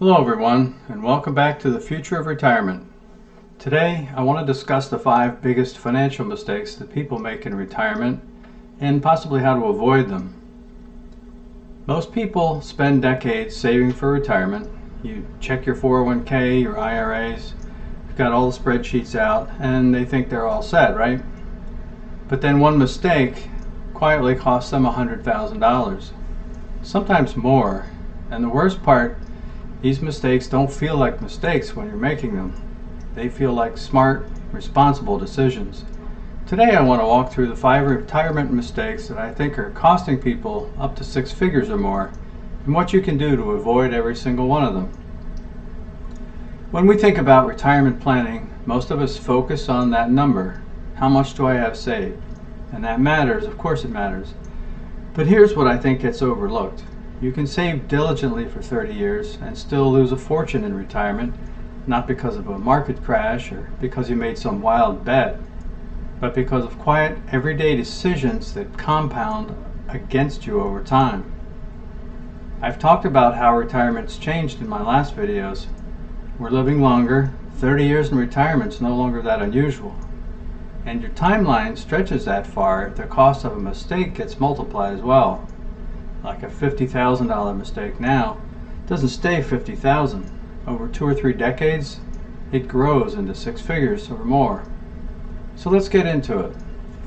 Hello everyone, and welcome back to the Future of Retirement. Today I want to discuss the 5 biggest financial mistakes that people make in retirement and possibly how to avoid them. Most people spend decades saving for retirement. You check your 401k, your IRAs, you've got all the spreadsheets out, and they think they're all set, right? But then one mistake quietly costs them $100,000, sometimes more. And the worst part, these mistakes don't feel like mistakes when you're making them. They feel like smart, responsible decisions. Today I want to walk through the 5 retirement mistakes that I think are costing people up to 6 figures or more, and what you can do to avoid every single one of them. When we think about retirement planning, most of us focus on that number. How much do I have saved? And that matters, of course it matters. But here's what I think gets overlooked. You can save diligently for 30 years and still lose a fortune in retirement, not because of a market crash or because you made some wild bet, but because of quiet, everyday decisions that compound against you over time. I've talked about how retirement's changed in my last videos. We're living longer. 30 years in retirement's no longer that unusual. And your timeline stretches that far, the cost of a mistake gets multiplied as well. Like a $50,000 mistake now doesn't stay $50,000. Over 2 or 3 decades, it grows into 6 figures or more. So let's get into it.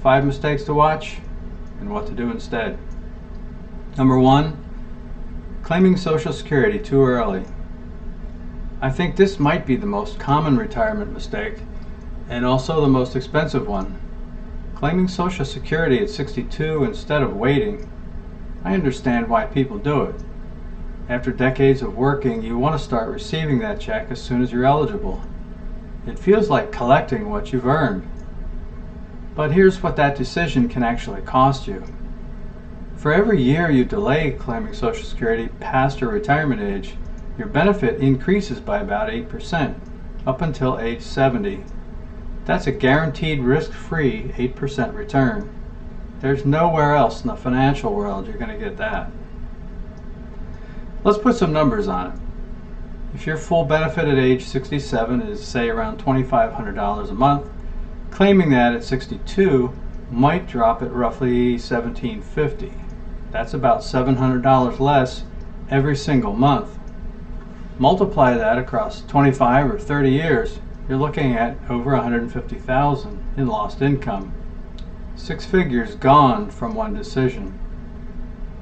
5 mistakes to watch and what to do instead. Number 1, claiming Social Security too early. I think this might be the most common retirement mistake and also the most expensive one. Claiming Social Security at 62 instead of waiting. I understand why people do it. After decades of working, you want to start receiving that check as soon as you're eligible. It feels like collecting what you've earned. But here's what that decision can actually cost you. For every year you delay claiming Social Security past your retirement age, your benefit increases by about 8%, up until age 70. That's a guaranteed risk-free 8% return. There's nowhere else in the financial world you're going to get that. Let's put some numbers on it. If your full benefit at age 67 is, say, around $2,500 a month, claiming that at 62 might drop at roughly $1,750. That's about $700 less every single month. Multiply that across 25 or 30 years, you're looking at over $150,000 in lost income. 6 figures gone from one decision.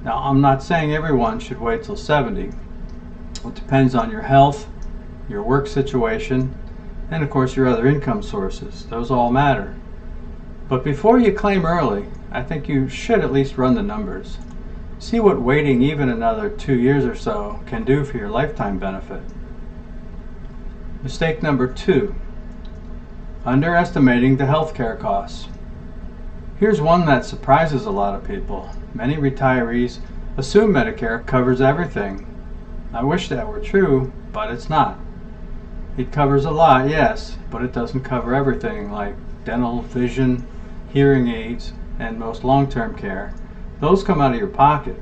Now, I'm not saying everyone should wait till 70. It depends on your health, your work situation, and of course your other income sources. Those all matter. But before you claim early, I think you should at least run the numbers. See what waiting even another 2 years or so can do for your lifetime benefit. Mistake number 2, underestimating the healthcare costs. Here's one that surprises a lot of people. Many retirees assume Medicare covers everything. I wish that were true, but it's not. It covers a lot, yes, but it doesn't cover everything like dental, vision, hearing aids, and most long-term care. Those come out of your pocket.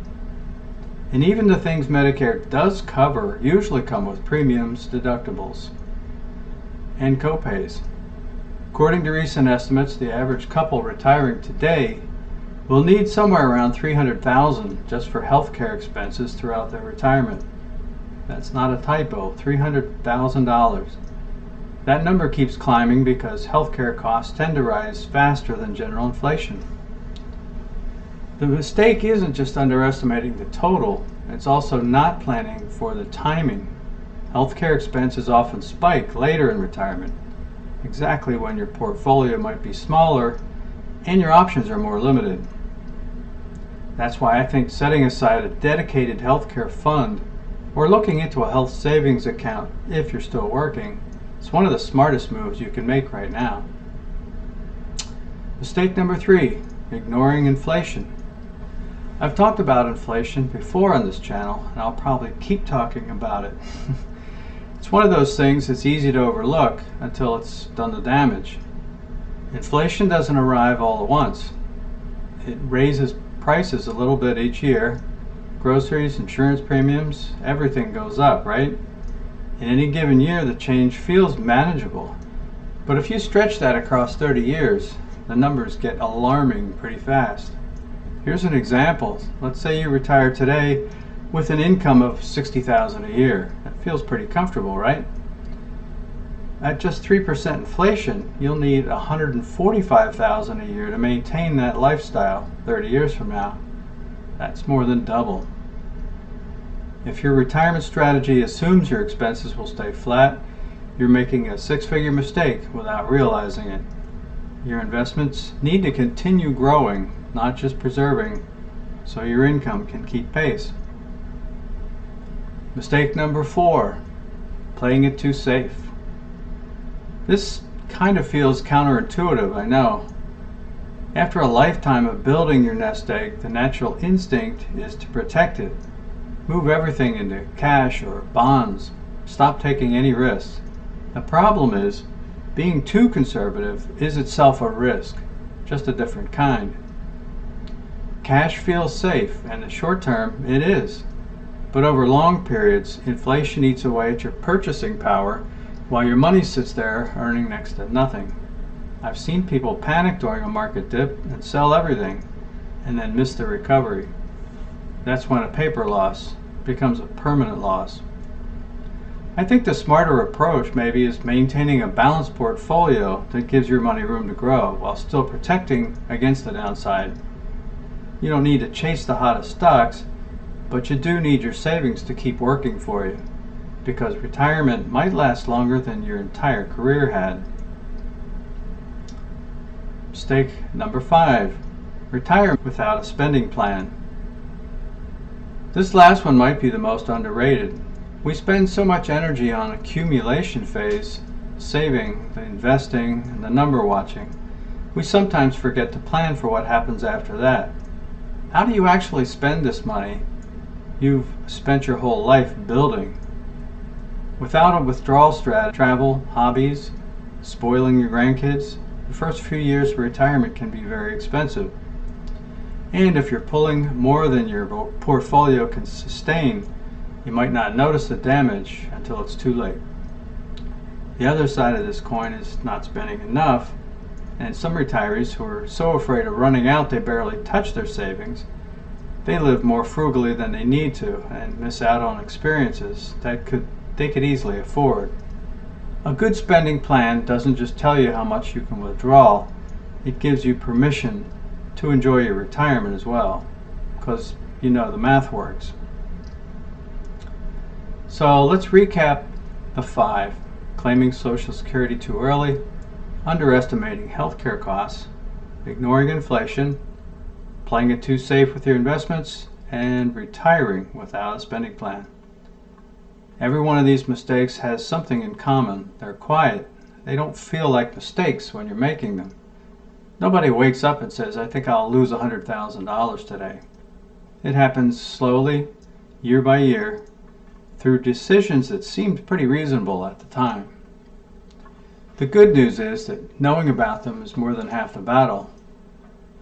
And even the things Medicare does cover usually come with premiums, deductibles, and copays. According to recent estimates, the average couple retiring today will need somewhere around $300,000 just for health care expenses throughout their retirement. That's not a typo, $300,000. That number keeps climbing because health care costs tend to rise faster than general inflation. The mistake isn't just underestimating the total, it's also not planning for the timing. Health care expenses often spike later in retirement, exactly when your portfolio might be smaller and your options are more limited. That's why I think setting aside a dedicated healthcare fund or looking into a health savings account if you're still working is one of the smartest moves you can make right now. Mistake number 3, ignoring inflation. I've talked about inflation before on this channel, and I'll probably keep talking about it. It's one of those things that's easy to overlook until it's done the damage. Inflation doesn't arrive all at once. It raises prices a little bit each year. Groceries, insurance premiums, everything goes up, right? In any given year, the change feels manageable. But if you stretch that across 30 years, the numbers get alarming pretty fast. Here's an example. Let's say you retire today with an income of $60,000 a year. That feels pretty comfortable, right? At just 3% inflation, you'll need $145,000 a year to maintain that lifestyle 30 years from now. That's more than double. If your retirement strategy assumes your expenses will stay flat, you're making a six-figure mistake without realizing it. Your investments need to continue growing, not just preserving, so your income can keep pace. Mistake number 4, playing it too safe. This kind of feels counterintuitive, I know. After a lifetime of building your nest egg, the natural instinct is to protect it. Move everything into cash or bonds. Stop taking any risks. The problem is, being too conservative is itself a risk, just a different kind. Cash feels safe, and in the short term, it is. But over long periods, inflation eats away at your purchasing power while your money sits there earning next to nothing. I've seen people panic during a market dip and sell everything, and then miss the recovery. That's when a paper loss becomes a permanent loss. I think the smarter approach maybe is maintaining a balanced portfolio that gives your money room to grow while still protecting against the downside. You don't need to chase the hottest stocks, but you do need your savings to keep working for you, because retirement might last longer than your entire career had. Mistake number 5, retire without a spending plan. This last one might be the most underrated. We spend so much energy on accumulation phase, saving, the investing, and the number watching. We sometimes forget to plan for what happens after that. How do you actually spend this money you've spent your whole life building? Without a withdrawal strategy, travel, hobbies, spoiling your grandkids, the first few years of retirement can be very expensive. And if you're pulling more than your portfolio can sustain, you might not notice the damage until it's too late. The other side of this coin is not spending enough, and some retirees who are so afraid of running out they barely touch their savings, they live more frugally than they need to and miss out on experiences that they could easily afford. A good spending plan doesn't just tell you how much you can withdraw, it gives you permission to enjoy your retirement as well, because you know the math works. So let's recap the 5: claiming Social Security too early, underestimating healthcare costs, ignoring inflation, playing it too safe with your investments, and retiring without a spending plan. Every one of these mistakes has something in common. They're quiet. They don't feel like mistakes when you're making them. Nobody wakes up and says, I think I'll lose $100,000 today. It happens slowly, year by year, through decisions that seemed pretty reasonable at the time. The good news is that knowing about them is more than half the battle.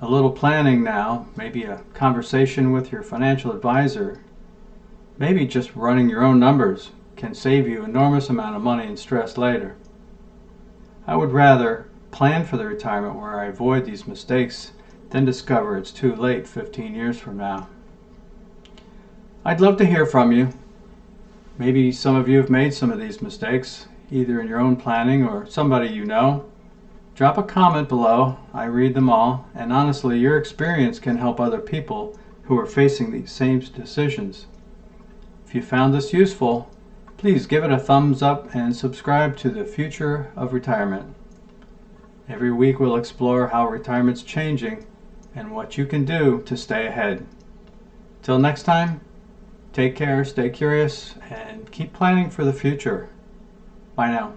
A little planning now, maybe a conversation with your financial advisor, maybe just running your own numbers can save you an enormous amount of money and stress later. I would rather plan for the retirement where I avoid these mistakes than discover it's too late 15 years from now. I'd love to hear from you. Maybe some of you have made some of these mistakes, either in your own planning or somebody you know. Drop a comment below. I read them all, and honestly, your experience can help other people who are facing these same decisions. If you found this useful, please give it a thumbs up and subscribe to the Future of Retirement. Every week we'll explore how retirement's changing and what you can do to stay ahead. Till next time, take care, stay curious, and keep planning for the future. Bye now.